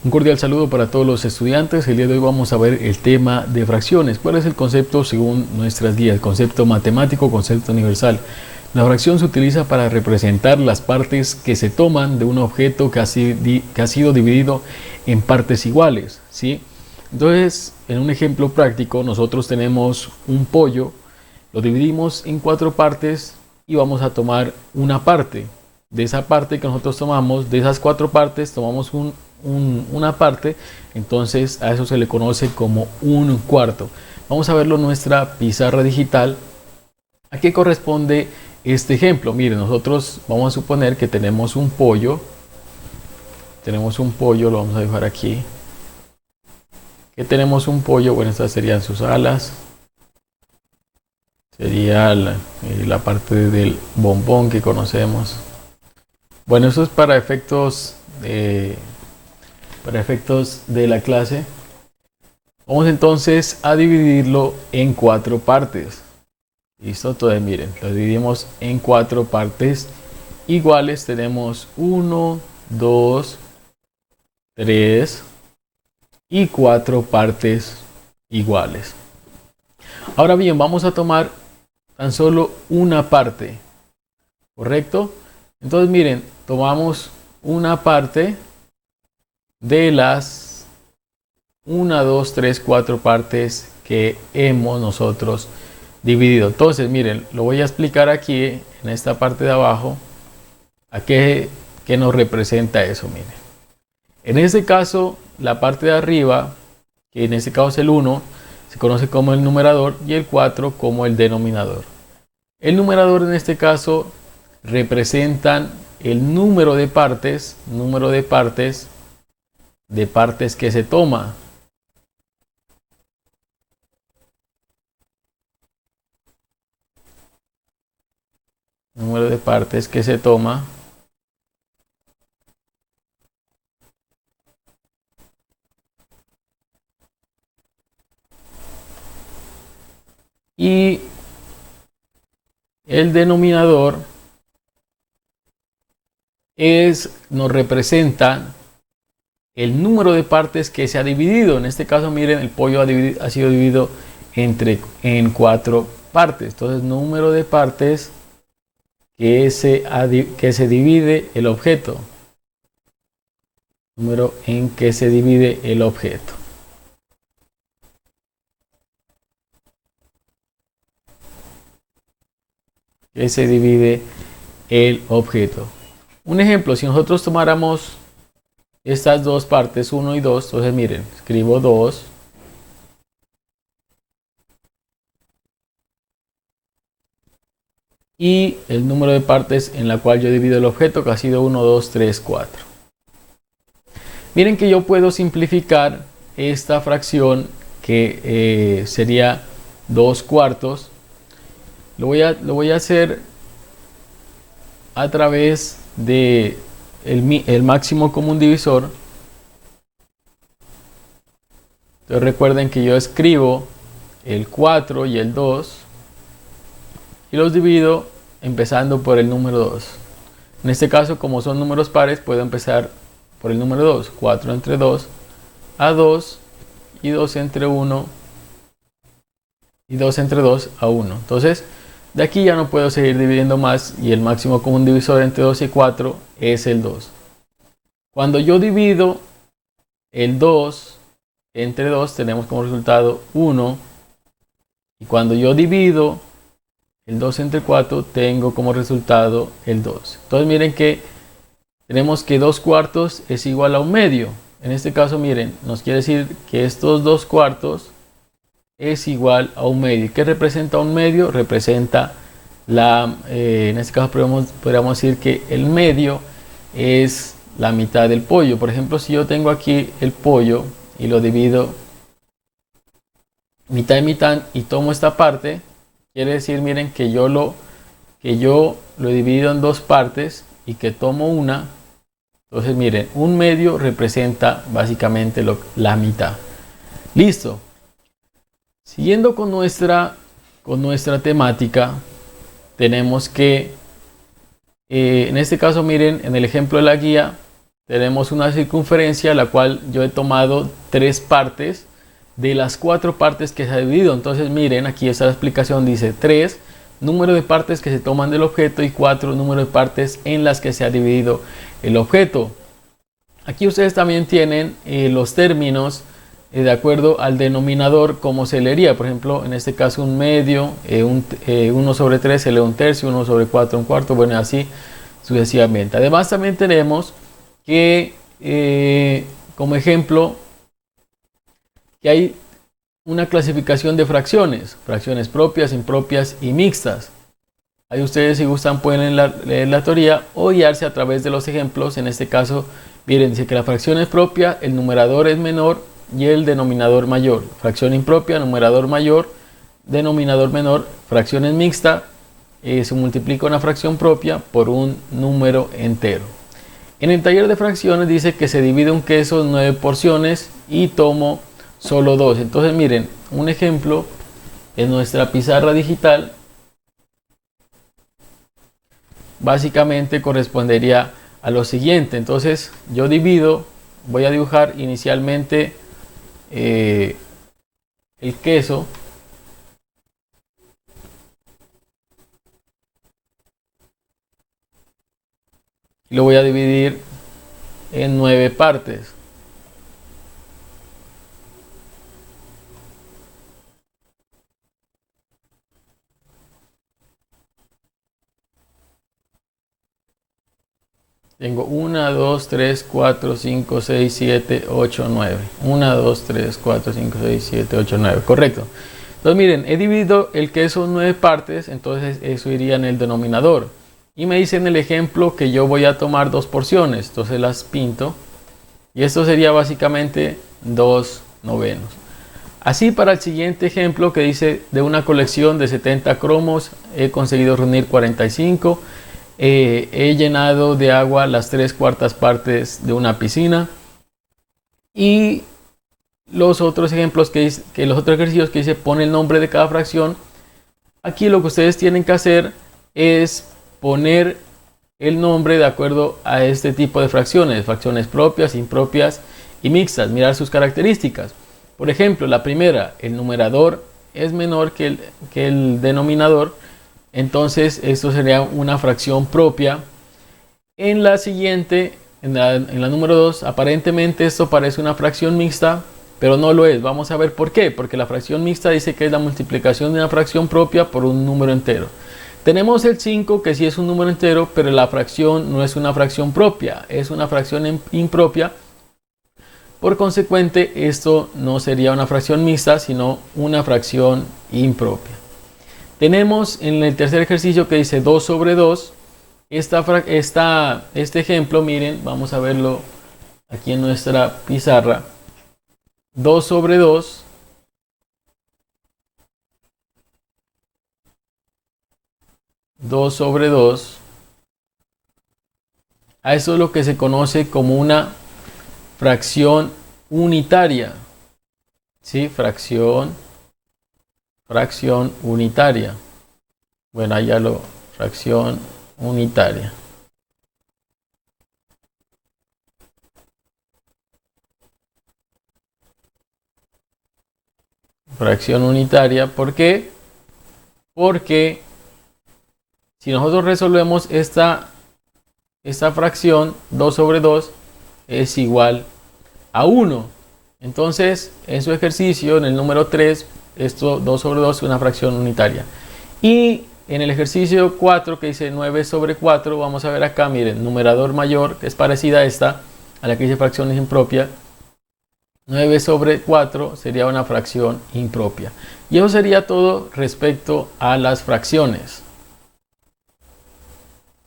Un cordial saludo para todos los estudiantes. El día de hoy vamos a ver el tema de fracciones. ¿Cuál es el concepto según nuestras guías? Concepto matemático, concepto universal. La fracción se utiliza para representar las partes que se toman de un objeto que ha sido dividido en partes iguales, ¿sí? Entonces, en un ejemplo práctico, nosotros tenemos un pollo, lo dividimos en 4 partes y vamos a tomar una parte. De esa parte que nosotros tomamos, de esas 4 partes, tomamos una parte, entonces a eso se le conoce como un cuarto. Vamos a verlo en nuestra pizarra digital. ¿A qué corresponde este ejemplo? Miren, nosotros vamos a suponer que tenemos un pollo. Lo vamos a dejar aquí. Que tenemos un pollo, bueno, estas serían sus alas. Sería la parte del bombón que conocemos. Bueno, eso es para efectos de la clase. Vamos entonces a dividirlo en 4 partes. Listo, entonces miren, lo dividimos en 4 partes iguales. Tenemos 1, 2, 3 y 4 partes iguales. Ahora bien, vamos a tomar tan solo una parte, ¿correcto? Entonces miren, tomamos una parte de las 1, 2, 3, 4 partes que hemos nosotros dividido. Entonces miren, lo voy a explicar aquí en esta parte de abajo a qué nos representa eso. Miren, en este caso la parte de arriba, que en este caso es el 1, se conoce como el numerador y el 4 como el denominador. El numerador en este caso representan el número de partes que se toma. Número de partes que se toma. Y el denominador nos representa el número de partes que se ha dividido. En este caso, miren, el pollo ha sido dividido en 4 partes. Entonces, número de partes que se divide el objeto. Número en que se divide el objeto. Que se divide el objeto. Un ejemplo, si nosotros tomáramos estas 2 partes, 1 y 2, entonces miren, escribo 2. Y el número de partes en la cual yo divido el objeto, que ha sido 1, 2, 3, 4. Miren que yo puedo simplificar esta fracción que sería 2 cuartos. Lo voy a hacer a través de el máximo común divisor. Entonces recuerden que yo escribo el 4 y el 2 y los divido empezando por el número 2. En este caso, como son números pares, puedo empezar por el número 2. 4 entre 2 a 2 y 2 entre 1 y 2 entre 2 a 1. Entonces, de aquí ya no puedo seguir dividiendo más y el máximo común divisor entre 2 y 4 es el 2. Cuando yo divido el 2 entre 2 tenemos como resultado 1. Y cuando yo divido el 2 entre 4 tengo como resultado el 2. Entonces miren que tenemos que 2 cuartos es igual a 1 medio. En este caso miren, nos quiere decir que estos 2 cuartos es igual a 1 medio. ¿Qué representa 1 medio? Representa en este caso podríamos decir que el medio es la mitad del pollo. Por ejemplo, si yo tengo aquí el pollo y lo divido mitad y mitad y tomo esta parte, quiere decir, miren, que yo lo he dividido en 2 partes y que tomo una. Entonces miren, 1 medio representa básicamente la mitad. Listo. Siguiendo con nuestra temática, tenemos que, en este caso miren, en el ejemplo de la guía, tenemos una circunferencia, la cual yo he tomado 3 partes de las 4 partes que se ha dividido. Entonces miren, aquí está la explicación, dice 3, número de partes que se toman del objeto, y 4, número de partes en las que se ha dividido el objeto. Aquí ustedes también tienen los términos de acuerdo al denominador, como se leería. Por ejemplo, en este caso un medio, 1 sobre 3 se lee 1/3, 1 sobre 4 1/4, bueno, así sucesivamente. Además también tenemos que, como ejemplo, que hay una clasificación de fracciones propias, impropias y mixtas. Ahí ustedes, si gustan, pueden leer la teoría o guiarse a través de los ejemplos. En este caso, miren, dice que la fracción es propia, el numerador es menor y el denominador mayor. Fracción impropia, numerador mayor, denominador menor. Fracción es mixta, se multiplica una fracción propia por un número entero. En el taller de fracciones dice que se divide un queso en 9 porciones y tomo solo 2. Entonces miren, un ejemplo en nuestra pizarra digital básicamente correspondería a lo siguiente. Entonces yo divido, voy a dibujar inicialmente el queso, y lo voy a dividir en 9 partes. Tengo 1, 2, 3, 4, 5, 6, 7, 8, 9. 1, 2, 3, 4, 5, 6, 7, 8, 9. Correcto. Entonces miren, he dividido el queso en 9 partes, entonces eso iría en el denominador. Y me dice en el ejemplo que yo voy a tomar 2 porciones, entonces las pinto. Y esto sería básicamente 2/9. Así, para el siguiente ejemplo, que dice: de una colección de 70 cromos he conseguido reunir 45. He llenado de agua las 3/4 partes de una piscina. Y los otros ejemplos los otros ejercicios que dice: pone el nombre de cada fracción. Aquí lo que ustedes tienen que hacer es poner el nombre de acuerdo a este tipo de fracciones propias, impropias y mixtas. Mirar sus características. Por ejemplo, la primera, el numerador es menor que el denominador, entonces esto sería una fracción propia. En la siguiente, en la número 2, aparentemente esto parece una fracción mixta, pero no lo es. Vamos a ver por qué. Porque la fracción mixta dice que es la multiplicación de una fracción propia por un número entero. Tenemos el 5, que sí es un número entero, pero la fracción no es una fracción propia, es una fracción impropia. Por consecuente, esto no sería una fracción mixta, sino una fracción impropia. Tenemos en el tercer ejercicio que dice 2 sobre 2. Este ejemplo, miren, vamos a verlo aquí en nuestra pizarra. 2 sobre 2. 2 sobre 2. A eso es lo que se conoce como una fracción unitaria. ¿Sí? Fracción unitaria. Bueno, ahí ya fracción unitaria. Fracción unitaria, ¿por qué? Porque si nosotros resolvemos esta fracción, 2 sobre 2 es igual a 1. Entonces, en su ejercicio, en el número 3, esto 2 sobre 2 es una fracción unitaria. Y en el ejercicio 4, que dice 9 sobre 4, vamos a ver acá, miren, numerador mayor, que es parecida a esta, a la que dice fracciones impropias. 9 sobre 4 sería una fracción impropia. Y eso sería todo respecto a las fracciones.